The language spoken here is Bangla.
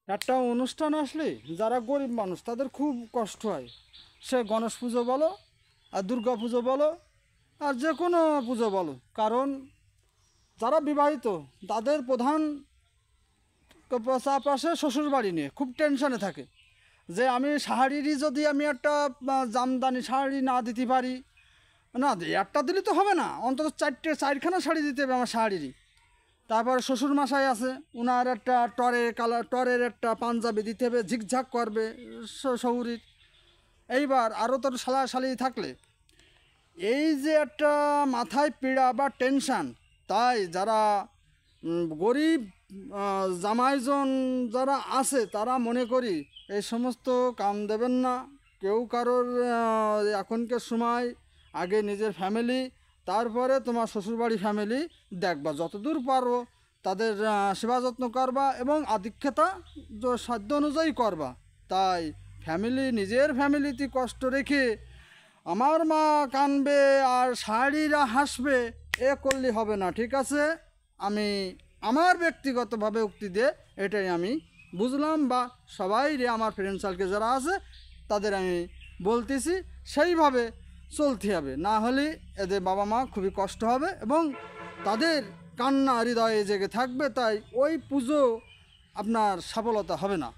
একটা অনুষ্ঠান আসলে যারা গরিব মানুষ তাদের খুব কষ্ট হয়। সে গণেশ পুজো বলো আর দুর্গা পুজো বলো আর যে কোনো পুজো বলো, কারণ যারা বিবাহিত তাদের প্রধান চাপ আসে শ্বশুর বাড়ি নিয়ে, খুব টেনশনে থাকে যে আমি শাড়িরই যদি আমি একটা জামদানি শাড়ি না দিতে পারি, না একটা দিলে তো হবে না, অন্তত চারখানা শাড়ি দিতে হবে আমার শাড়িরই। তারপরে শ্বশুর মশাই আছে, ওনার একটা টরের একটা পাঞ্জাবি দিতে হবে, ঝিকঝাক করবে শৌরির। এইবার আরও তোর শালি থাকলে এই যে একটা মাথায় পীড়া বা টেনশান, তাই যারা গরিব জামাইজন যারা আছে তারা মনে করি এই সমস্ত কাম দেবেন না কেউ কারোর। এখনকার সময় আগে নিজের ফ্যামিলি, তারপরে তোমার শ্বশুরবাড়ি ফ্যামিলি দেখবা, যতদূর পারো তাদের সেবা যত্ন করবা এবং আধিক্যতা সাধ্য অনুযায়ী করবা। তাই নিজের ফ্যামিলিতে কষ্ট রেখে আমার মা কানবে আর শাড়িরা হাসবে এ করলে হবে না, ঠিক আছে? আমি আমার ব্যক্তিগতভাবে উক্তি দিয়ে এটাই আমি বুঝলাম, বা সবাই রে আমার ফ্রেন্ড সার্কেল যারা আছে তাদের আমি বলতেছি সেইভাবে চলতে হবে, না হলে এদের বাবা মা খুবই কষ্ট হবে এবং তাদের কান্না হৃদয়ে জেগে থাকবে। তাই ওই পুজো আপনার সফলতা হবে না।